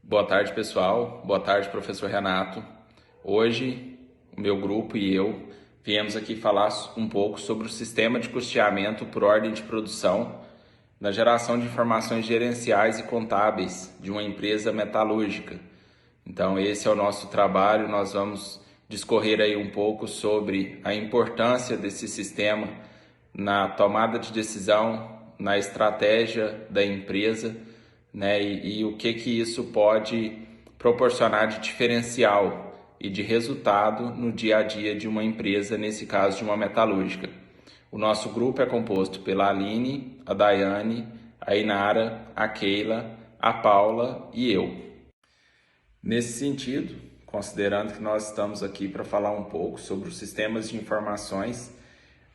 Boa tarde, pessoal. Boa tarde, professor Renato. Hoje, o meu grupo e eu viemos aqui falar um pouco sobre o sistema de custeamento por ordem de produção na geração de informações gerenciais e contábeis de uma empresa metalúrgica. Então, esse é o nosso trabalho. Nós vamos discorrer aí um pouco sobre a importância desse sistema na tomada de decisão, na estratégia da empresa, né? E o que isso pode proporcionar de diferencial e de resultado no dia a dia de uma empresa, nesse caso de uma metalúrgica. O nosso grupo é composto pela Aline, a Daiane, a Inara, a Keila, a Paula e eu. Nesse sentido, considerando que nós estamos aqui para falar um pouco sobre os sistemas de informações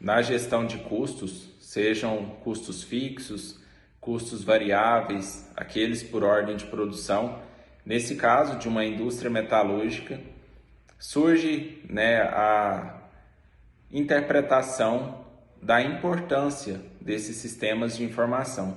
na gestão de custos, sejam custos fixos, custos variáveis, aqueles por ordem de produção. Nesse caso de uma indústria metalúrgica, surge, a interpretação da importância desses sistemas de informação.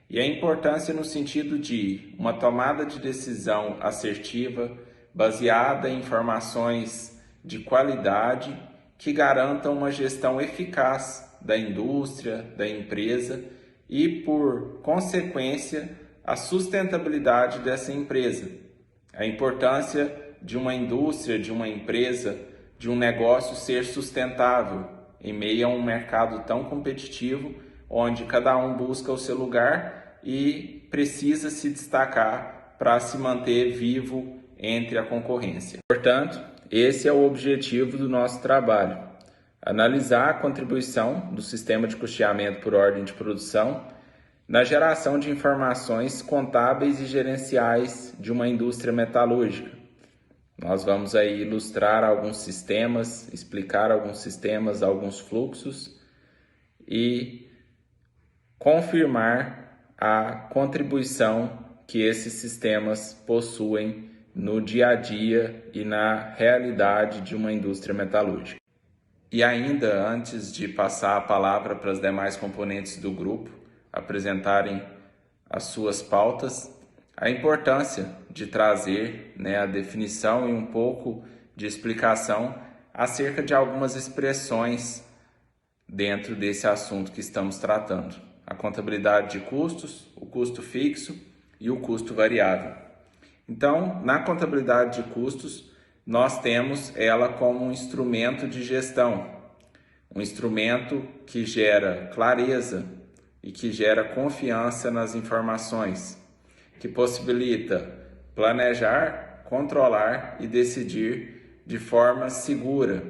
E a importância no sentido de uma tomada de decisão assertiva, baseada em informações de qualidade que garantam uma gestão eficaz da indústria, da empresa e, por consequência, a sustentabilidade dessa empresa. A importância de uma indústria, de uma empresa, de um negócio ser sustentável em meio a um mercado tão competitivo, onde cada um busca o seu lugar e precisa se destacar para se manter vivo entre a concorrência. Portanto, esse é o objetivo do nosso trabalho: analisar a contribuição do sistema de custeamento por ordem de produção na geração de informações contábeis e gerenciais de uma indústria metalúrgica. Nós vamos aí ilustrar alguns sistemas, explicar alguns sistemas, alguns fluxos e confirmar a contribuição que esses sistemas possuem no dia a dia e na realidade de uma indústria metalúrgica. E ainda antes de passar a palavra para as demais componentes do grupo apresentarem as suas pautas, a importância de trazer, a definição e um pouco de explicação acerca de algumas expressões dentro desse assunto que estamos tratando: a contabilidade de custos, o custo fixo e o custo variável. Então, na contabilidade de custos, nós temos ela como um instrumento de gestão, um instrumento que gera clareza e que gera confiança nas informações, que possibilita planejar, controlar e decidir de forma segura,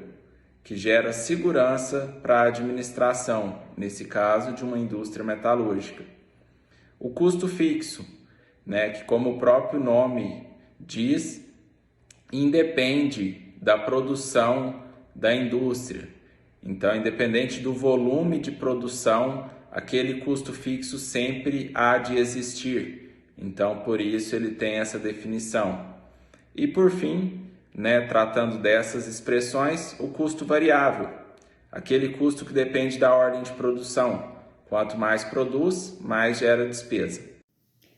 que gera segurança para a administração, nesse caso de uma indústria metalúrgica. O custo fixo, que, como o próprio nome diz, independe da produção da indústria. Então, independente do volume de produção, aquele custo fixo sempre há de existir. Então, por isso ele tem essa definição. E por fim, tratando dessas expressões, o custo variável, aquele custo que depende da ordem de produção. Quanto mais produz, mais gera despesa.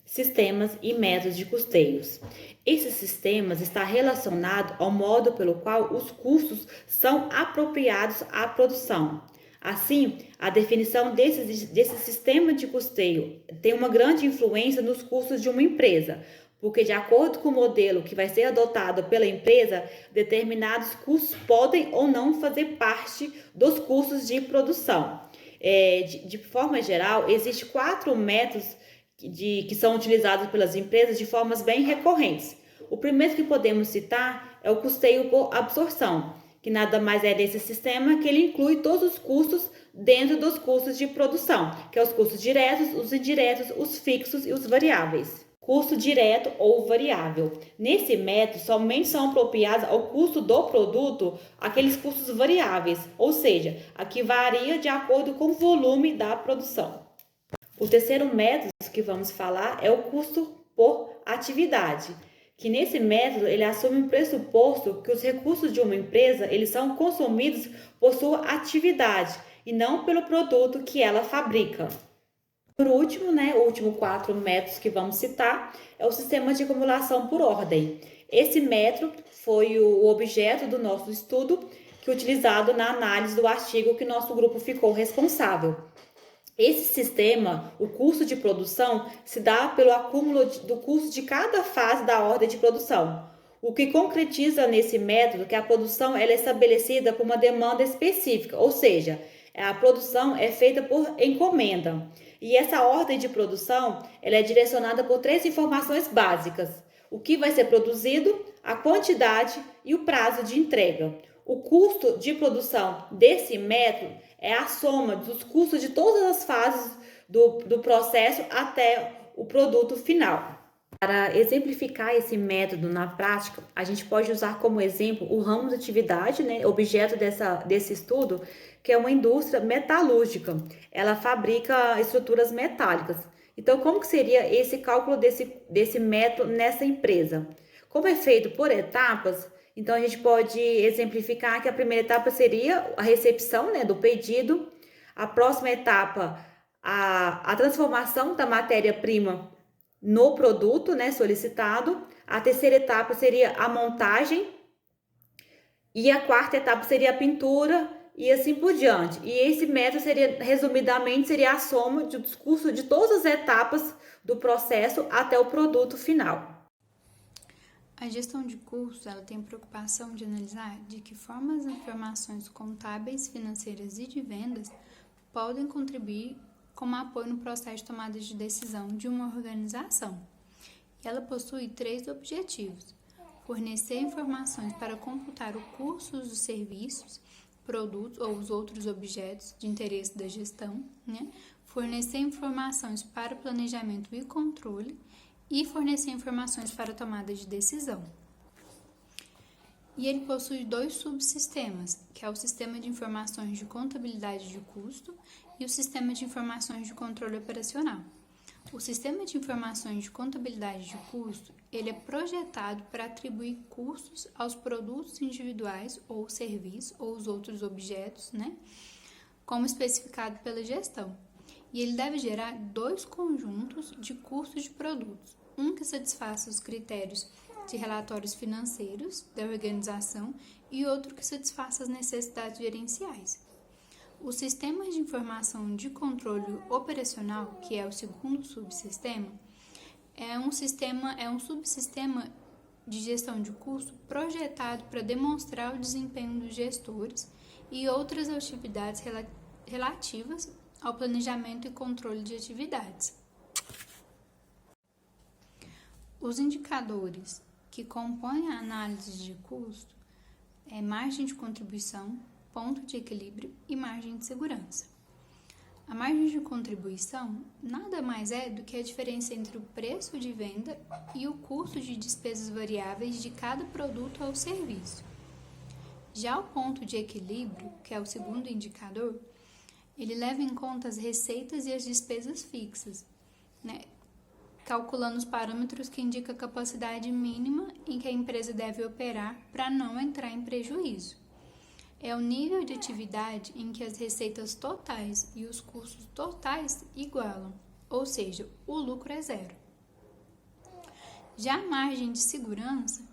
Sistemas e métodos de custeios. Esses sistemas está relacionado ao modo pelo qual os custos são apropriados à produção. Assim, a definição desse sistema de custeio tem uma grande influência nos custos de uma empresa, porque, de acordo com o modelo que vai ser adotado pela empresa, determinados custos podem ou não fazer parte dos custos de produção. De forma geral, existem 4 métodos que são utilizados pelas empresas de formas bem recorrentes. O primeiro que podemos citar é o custeio por absorção, que nada mais é desse sistema que ele inclui todos os custos dentro dos custos de produção, que é os custos diretos, os indiretos, os fixos e os variáveis. Custo direto ou variável. Nesse método, somente são apropriados ao custo do produto aqueles custos variáveis, ou seja, a que varia de acordo com o volume da produção. O terceiro método que vamos falar é o custo por atividade, que nesse método ele assume um pressuposto que os recursos de uma empresa eles são consumidos por sua atividade e não pelo produto que ela fabrica. Por último, o último 4 métodos que vamos citar é o sistema de acumulação por ordem. Esse método foi o objeto do nosso estudo, que é utilizado na análise do artigo que nosso grupo ficou responsável. Esse sistema, o custo de produção, se dá pelo acúmulo do custo de cada fase da ordem de produção, o que concretiza nesse método que a produção ela é estabelecida por uma demanda específica, ou seja, a produção é feita por encomenda. E essa ordem de produção ela é direcionada por 3 informações básicas: o que vai ser produzido, a quantidade e o prazo de entrega. O custo de produção desse método é a soma dos custos de todas as fases do processo até o produto final. Para exemplificar esse método na prática, a gente pode usar como exemplo o ramo de atividade, objeto desse estudo, que é uma indústria metalúrgica. Ela fabrica estruturas metálicas. Então, como que seria esse cálculo desse método nessa empresa? Como é feito por etapas, então a gente pode exemplificar que a primeira etapa seria a recepção, do pedido. A próxima etapa, a transformação da matéria-prima no produto, solicitado. A terceira etapa seria a montagem. E a quarta etapa seria a pintura e assim por diante. E esse método resumidamente, seria a soma dos custos de todas as etapas do processo até o produto final. A gestão de custos ela tem a preocupação de analisar de que forma as informações contábeis, financeiras e de vendas podem contribuir como apoio no processo de tomada de decisão de uma organização. Ela possui 3 objetivos: fornecer informações para computar o custo dos serviços, produtos ou os outros objetos de interesse da gestão, fornecer informações para o planejamento e controle e fornecer informações para a tomada de decisão. E ele possui 2 subsistemas, que é o sistema de informações de contabilidade de custo e o sistema de informações de controle operacional. O sistema de informações de contabilidade de custo, ele é projetado para atribuir custos aos produtos individuais ou serviços ou os outros objetos, como especificado pela gestão. E ele deve gerar 2 conjuntos de custos de produtos, um que satisfaça os critérios de relatórios financeiros da organização e outro que satisfaça as necessidades gerenciais. O sistema de informação de controle operacional, que é o segundo subsistema, é um subsistema de gestão de custo projetado para demonstrar o desempenho dos gestores e outras atividades relativas ao planejamento e controle de atividades. Os indicadores que compõem a análise de custo é margem de contribuição, ponto de equilíbrio e margem de segurança. A margem de contribuição nada mais é do que a diferença entre o preço de venda e o custo de despesas variáveis de cada produto ou serviço. Já o ponto de equilíbrio, que é o segundo indicador, ele leva em conta as receitas e as despesas fixas, calculando os parâmetros que indicam a capacidade mínima em que a empresa deve operar para não entrar em prejuízo. É o nível de atividade em que as receitas totais e os custos totais igualam, ou seja, o lucro é zero. Já a margem de segurança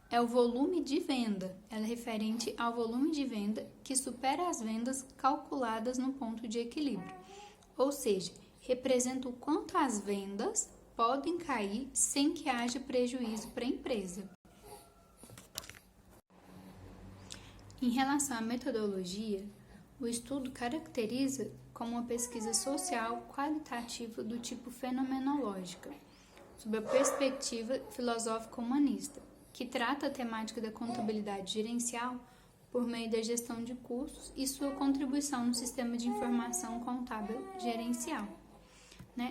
é o volume de venda, ela é referente ao volume de venda que supera as vendas calculadas no ponto de equilíbrio, ou seja, representa o quanto as vendas podem cair sem que haja prejuízo para a empresa. Em relação à metodologia, o estudo caracteriza como uma pesquisa social qualitativa do tipo fenomenológica, sob a perspectiva filosófico-humanista, que trata a temática da contabilidade gerencial por meio da gestão de custos e sua contribuição no sistema de informação contábil gerencial.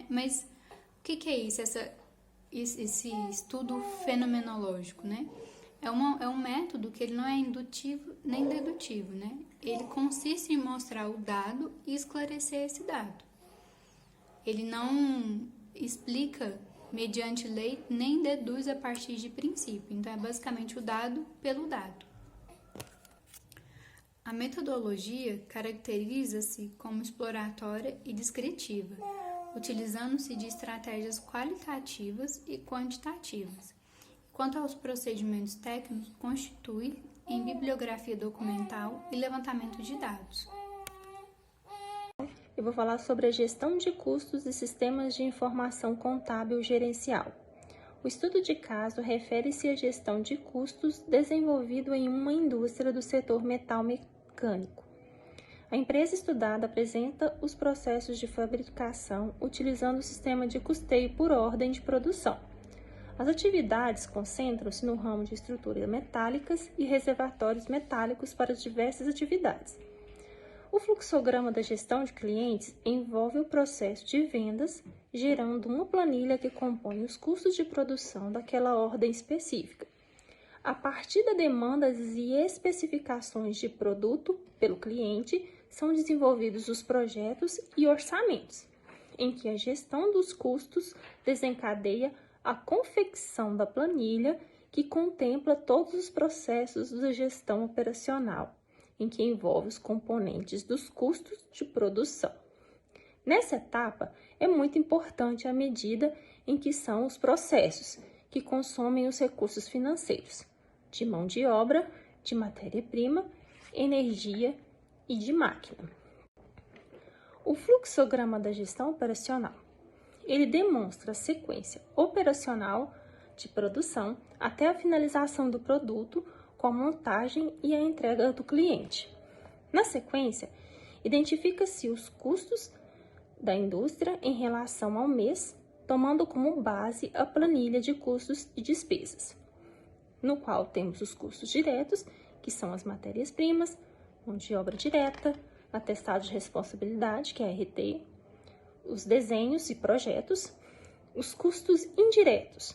Mas o que é isso, esse estudo fenomenológico, É um método que ele não é indutivo nem dedutivo, Ele consiste em mostrar o dado e esclarecer esse dado. Ele não explica mediante lei nem deduz a partir de princípio. Então, é basicamente o dado pelo dado. A metodologia caracteriza-se como exploratória e descritiva, utilizando-se de estratégias qualitativas e quantitativas. Quanto aos procedimentos técnicos, constitui em bibliografia documental e levantamento de dados. Eu vou falar sobre a gestão de custos e sistemas de informação contábil gerencial. O estudo de caso refere-se à gestão de custos desenvolvido em uma indústria do setor metal mecânico. A empresa estudada apresenta os processos de fabricação utilizando o sistema de custeio por ordem de produção. As atividades concentram-se no ramo de estruturas metálicas e reservatórios metálicos para diversas atividades. O fluxograma da gestão de clientes envolve o processo de vendas, gerando uma planilha que compõe os custos de produção daquela ordem específica. A partir da demandas e especificações de produto pelo cliente, são desenvolvidos os projetos e orçamentos, em que a gestão dos custos desencadeia a confecção da planilha que contempla todos os processos da gestão operacional, em que envolve os componentes dos custos de produção. Nessa etapa, é muito importante a medida em que são os processos que consomem os recursos financeiros, de mão de obra, de matéria-prima, energia e de máquina. O fluxograma da gestão operacional. Ele demonstra a sequência operacional de produção até a finalização do produto com a montagem e a entrega do cliente. Na sequência, identifica-se os custos da indústria em relação ao mês, tomando como base a planilha de custos e despesas, no qual temos os custos diretos, que são as matérias-primas, mão de obra direta, atestado de responsabilidade, que é RT, os desenhos e projetos, os custos indiretos.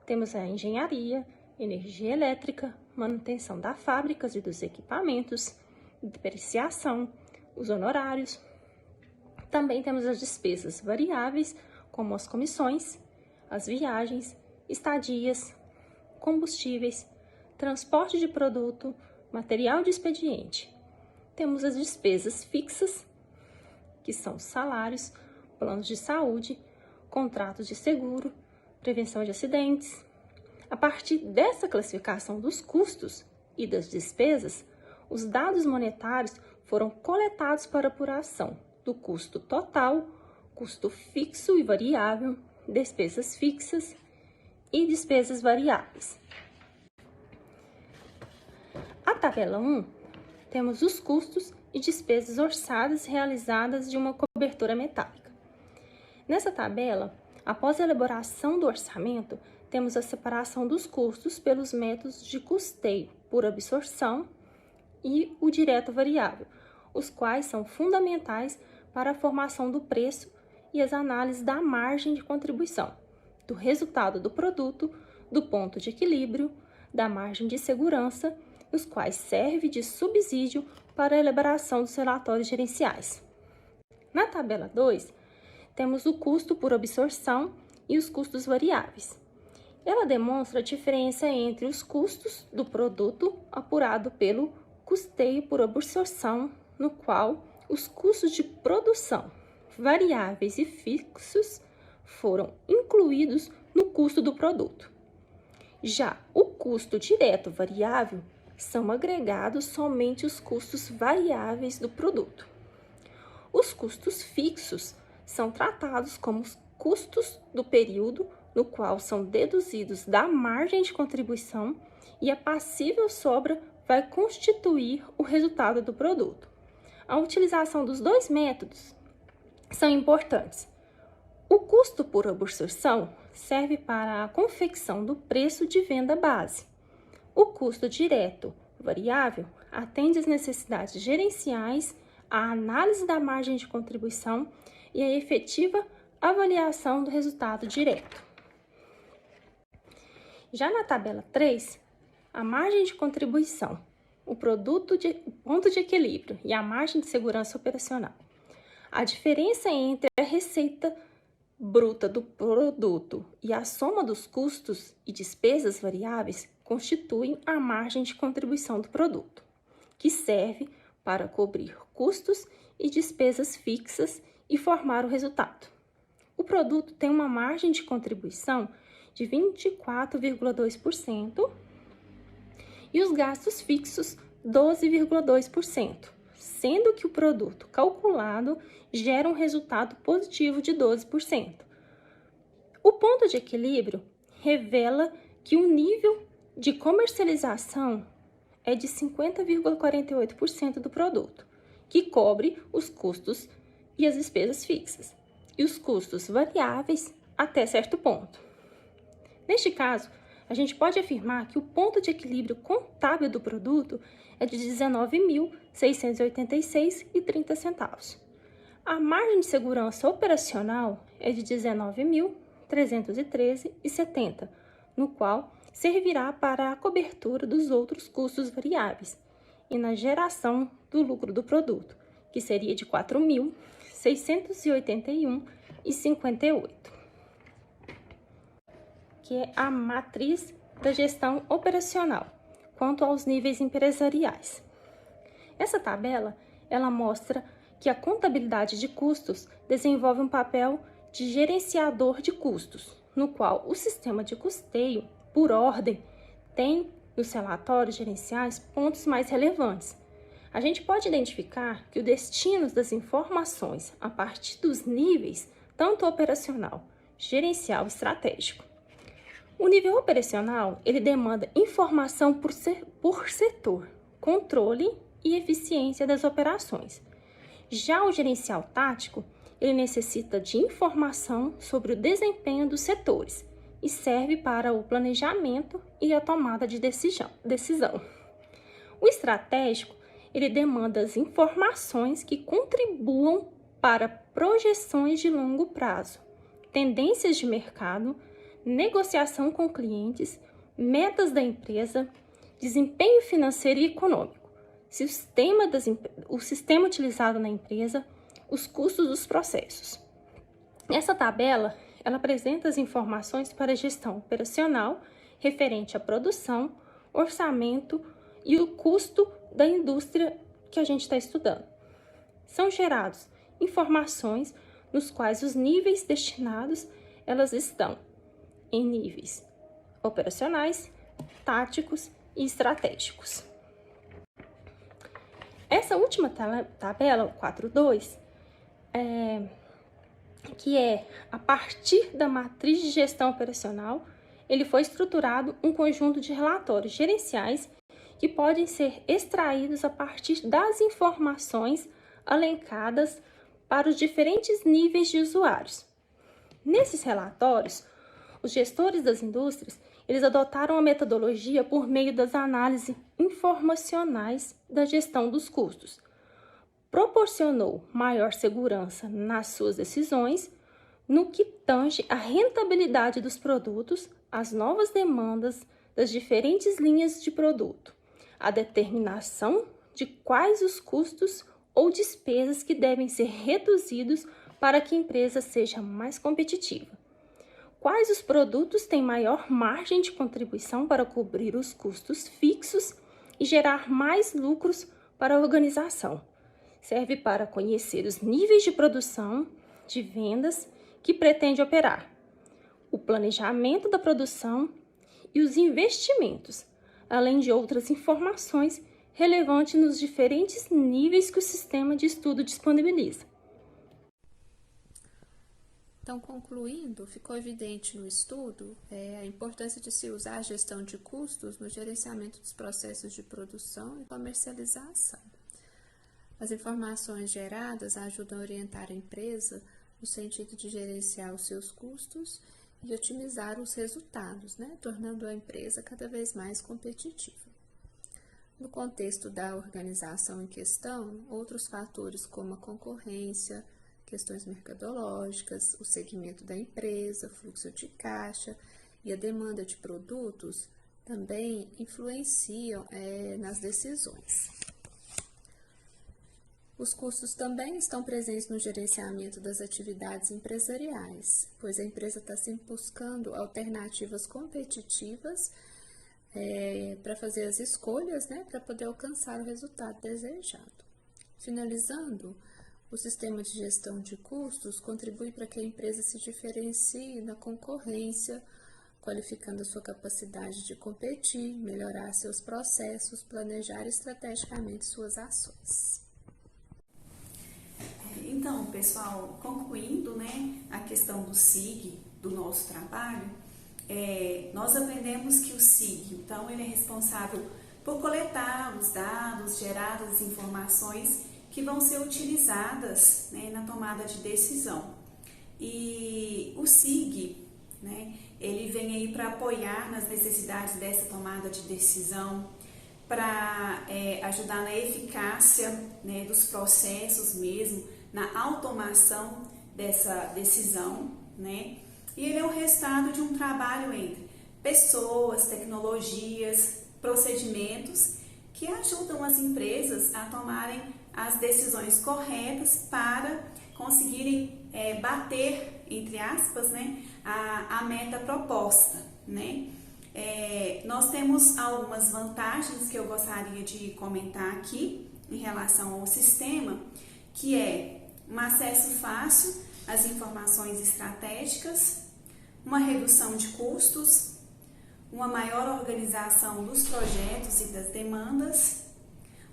Temos a engenharia, energia elétrica, manutenção das fábricas e dos equipamentos, depreciação, os honorários. Também temos as despesas variáveis, como as comissões, as viagens, estadias, combustíveis, transporte de produto, material de expediente. Temos as despesas fixas, que são salários, planos de saúde, contratos de seguro, prevenção de acidentes. A partir dessa classificação dos custos e das despesas, os dados monetários foram coletados para apuração do custo total, custo fixo e variável, despesas fixas e despesas variáveis. A tabela 1, temos os custos e despesas orçadas realizadas de uma cobertura metálica. Nessa tabela, após a elaboração do orçamento, temos a separação dos custos pelos métodos de custeio por absorção e o direto variável, os quais são fundamentais para a formação do preço e as análises da margem de contribuição, do resultado do produto, do ponto de equilíbrio, da margem de segurança, os quais servem de subsídio para a elaboração dos relatórios gerenciais. Na tabela 2, temos o custo por absorção e os custos variáveis. Ela demonstra a diferença entre os custos do produto apurado pelo custeio por absorção, no qual os custos de produção, variáveis e fixos, foram incluídos no custo do produto. Já o custo direto variável são agregados somente os custos variáveis do produto. Os custos fixos são tratados como os custos do período no qual são deduzidos da margem de contribuição e a passível sobra vai constituir o resultado do produto. A utilização dos dois métodos são importantes. O custo por absorção serve para a confecção do preço de venda base. O custo direto variável atende às necessidades gerenciais, à análise da margem de contribuição e à efetiva avaliação do resultado direto. Já na tabela 3, a margem de contribuição, o ponto de equilíbrio e a margem de segurança operacional. A diferença entre a receita bruta do produto e a soma dos custos e despesas variáveis constituem a margem de contribuição do produto, que serve para cobrir custos e despesas fixas e formar o resultado. produto tem uma margem de contribuição de 24,2% e os gastos fixos 12,2%, sendo que o produto calculado gera um resultado positivo de 12%. O ponto de equilíbrio revela que o nível de comercialização é de 50,48% do produto, que cobre os custos e as despesas fixas, e os custos variáveis até certo ponto. Neste caso, a gente pode afirmar que o ponto de equilíbrio contábil do produto é de R$ 19.686,30. A margem de segurança operacional é de R$ 19.313,70, no qual servirá para a cobertura dos outros custos variáveis e na geração do lucro do produto, que seria de R$ 4.681,58, que é a matriz da gestão operacional, quanto aos níveis empresariais. Essa tabela, ela mostra que a contabilidade de custos desenvolve um papel de gerenciador de custos, no qual o sistema de custeio, por ordem, tem nos relatórios gerenciais pontos mais relevantes. A gente pode identificar que o destino das informações a partir dos níveis, tanto operacional, gerencial e estratégico. O nível operacional, ele demanda informação por setor, controle e eficiência das operações. Já o gerencial tático, ele necessita de informação sobre o desempenho dos setores e serve para o planejamento e a tomada de decisão. O estratégico, ele demanda as informações que contribuam para projeções de longo prazo, tendências de mercado, negociação com clientes, metas da empresa, desempenho financeiro e econômico, o sistema utilizado na empresa, os custos dos processos. Essa tabela, ela apresenta as informações para a gestão operacional referente à produção, orçamento e o custo da indústria que a gente está estudando. São gerados informações nos quais os níveis destinados, elas estão em níveis operacionais, táticos e estratégicos. Essa última tabela, o 4.2, que é a partir da matriz de gestão operacional, ele foi estruturado um conjunto de relatórios gerenciais que podem ser extraídos a partir das informações elencadas para os diferentes níveis de usuários. Nesses relatórios, os gestores das indústrias, eles adotaram a metodologia por meio das análises informacionais da gestão dos custos. Proporcionou maior segurança nas suas decisões no que tange a rentabilidade dos produtos, as novas demandas das diferentes linhas de produto, a determinação de quais os custos ou despesas que devem ser reduzidos para que a empresa seja mais competitiva. Quais os produtos têm maior margem de contribuição para cobrir os custos fixos e gerar mais lucros para a organização. Serve para conhecer os níveis de produção, de vendas que pretende operar, o planejamento da produção e os investimentos, além de outras informações relevantes nos diferentes níveis que o sistema de estudo disponibiliza. Então, concluindo, ficou evidente no estudo a importância de se usar a gestão de custos no gerenciamento dos processos de produção e comercialização. As informações geradas ajudam a orientar a empresa no sentido de gerenciar os seus custos e otimizar os resultados, tornando a empresa cada vez mais competitiva. No contexto da organização em questão, outros fatores como a concorrência, questões mercadológicas, o segmento da empresa, fluxo de caixa e a demanda de produtos também influenciam nas decisões. Os custos também estão presentes no gerenciamento das atividades empresariais, pois a empresa está sempre buscando alternativas competitivas para fazer as escolhas, para poder alcançar o resultado desejado. Finalizando, O sistema de gestão de custos contribui para que a empresa se diferencie na concorrência, qualificando a sua capacidade de competir, melhorar seus processos, planejar estrategicamente suas ações. Então, pessoal, concluindo, a questão do SIG, do nosso trabalho, nós aprendemos que o SIG, então, ele é responsável por coletar os dados, gerar as informações que vão ser utilizadas na tomada de decisão. E o SIG, ele vem aí para apoiar nas necessidades dessa tomada de decisão, para ajudar na eficácia dos processos mesmo, na automação dessa decisão, E ele é o resultado de um trabalho entre pessoas, tecnologias, procedimentos que ajudam as empresas a tomarem as decisões corretas para conseguirem bater, entre aspas, a meta proposta, Nós temos algumas vantagens que eu gostaria de comentar aqui em relação ao sistema, que é um acesso fácil às informações estratégicas, uma redução de custos, uma maior organização dos projetos e das demandas,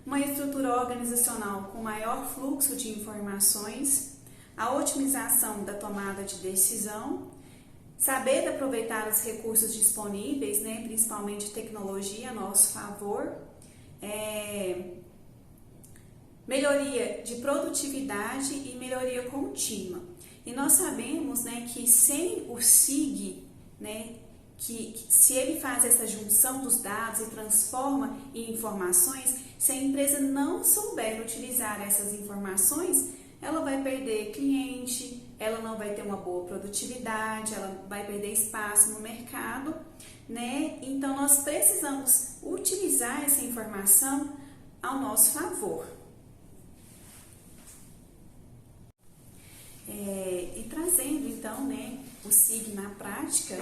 uma estrutura organizacional com maior fluxo de informações, a otimização da tomada de decisão, saber aproveitar os recursos disponíveis, principalmente tecnologia a nosso favor, melhoria de produtividade e melhoria contínua. E nós sabemos que sem o SIG, que se ele faz essa junção dos dados e transforma em informações, se a empresa não souber utilizar essas informações, ela vai perder cliente, ela não vai ter uma boa produtividade, ela vai perder espaço no mercado, Então, nós precisamos utilizar essa informação ao nosso favor. E trazendo, então, o SIG na prática,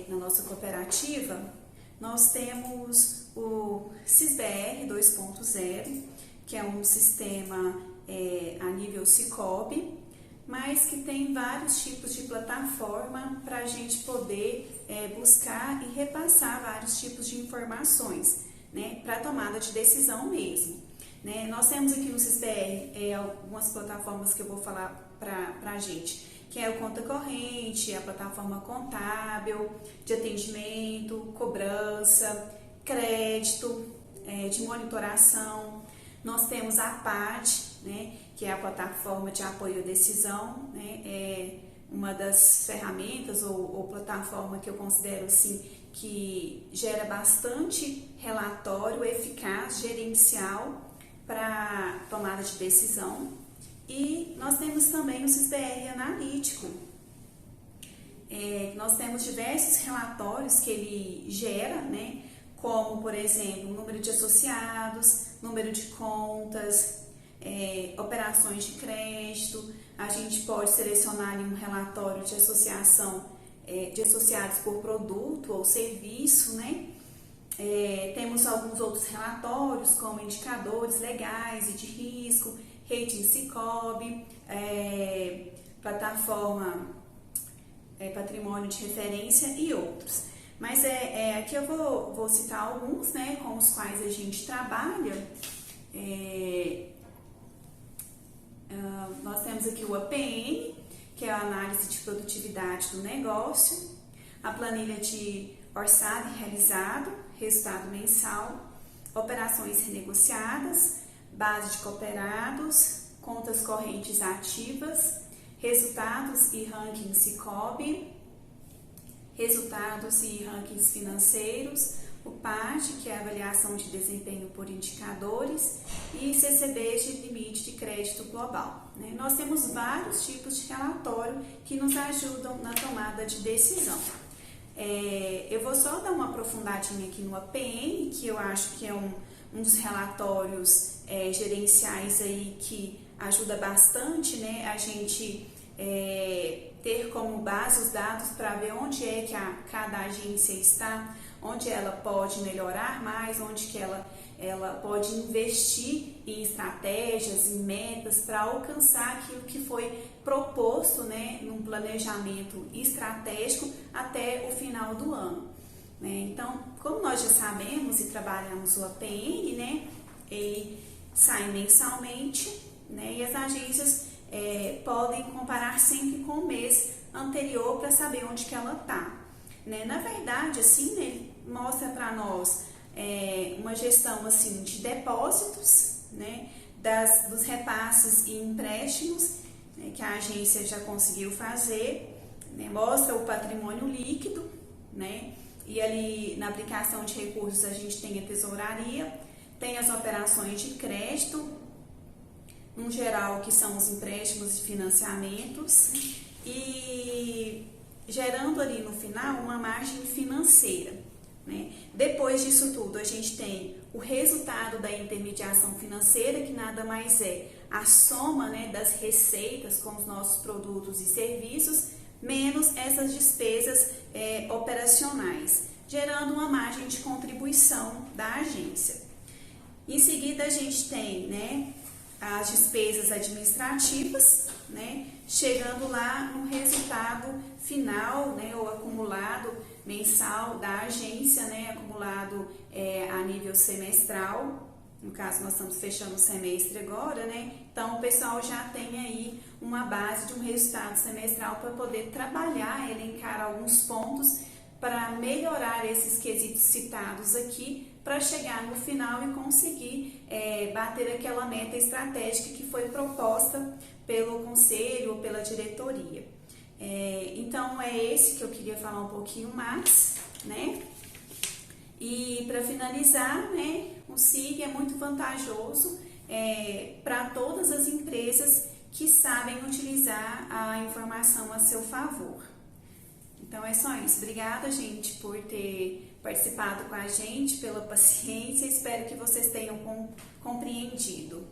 na nossa cooperativa, nós temos o SISBR 2.0, que é um sistema a nível Sicob, mas que tem vários tipos de plataforma para a gente poder buscar e repassar vários tipos de informações, para tomada de decisão mesmo. Nós temos aqui no SISBR algumas plataformas que eu vou falar para a gente, que é o Conta Corrente, a plataforma contábil, de atendimento, cobrança, crédito, de monitoração. Nós temos a PAD, que é a plataforma de apoio à decisão, é uma das ferramentas ou plataforma que eu considero assim, que gera bastante relatório eficaz, gerencial, para tomada de decisão. E nós temos também o SISBR analítico. Nós temos diversos relatórios que ele gera, como, por exemplo, o número de associados, número de contas, operações de crédito. A gente pode selecionar um relatório de associação de associados por produto ou serviço, Temos alguns outros relatórios, como indicadores legais e de risco, rating Sicob, plataforma patrimônio de referência e outros. Mas aqui eu vou citar alguns, com os quais a gente trabalha. Nós temos aqui o APN, que é a análise de produtividade do negócio, a planilha de orçado e realizado, resultado mensal, operações renegociadas, base de cooperados, contas correntes ativas, resultados e rankings Sicob, resultados e rankings financeiros, o PAD, que é a avaliação de desempenho por indicadores, e CCB de limite de crédito global. Nós temos vários tipos de relatório que nos ajudam na tomada de decisão. Eu vou só dar uma aprofundadinha aqui no APN, que eu acho que é um dos relatórios gerenciais aí que ajuda bastante, a gente ter como base os dados para ver onde é que cada agência está, onde ela pode melhorar mais, onde que ela pode investir em estratégias, em metas para alcançar aquilo que foi proposto, né, num planejamento estratégico até o final do ano. Né? Então, como nós já sabemos e trabalhamos o APN, né, ele sai mensalmente, né, e as agências podem comparar sempre com o mês anterior para saber onde que ela está. Né? Na verdade, assim, né, ele mostra para nós uma gestão assim, de depósitos, né, dos repasses e empréstimos, né, que a agência já conseguiu fazer, né, mostra o patrimônio líquido, né, e ali na aplicação de recursos a gente tem a tesouraria, tem as operações de crédito, no geral que são os empréstimos e financiamentos, e gerando ali no final uma margem financeira. Né? Depois disso tudo, a gente tem o resultado da intermediação financeira, que nada mais é a soma, né, das receitas com os nossos produtos e serviços, menos essas despesas operacionais, gerando uma margem de contribuição da agência. Em seguida, a gente tem, né, as despesas administrativas, né, chegando lá no resultado final, né, ou acumulado mensal da agência, né, acumulado a nível semestral. No caso, nós estamos fechando o semestre agora, né? Então, o pessoal já tem aí uma base de um resultado semestral para poder trabalhar, elencar alguns pontos para melhorar esses quesitos citados aqui, para chegar no final e conseguir bater aquela meta estratégica que foi proposta pelo conselho ou pela diretoria. Então, é esse que eu queria falar um pouquinho mais, né? E para finalizar, né, o SIG é muito vantajoso para todas as empresas que sabem utilizar a informação a seu favor. Então é só isso. Obrigada, gente, por ter participado com a gente, pela paciência. Espero que vocês tenham compreendido.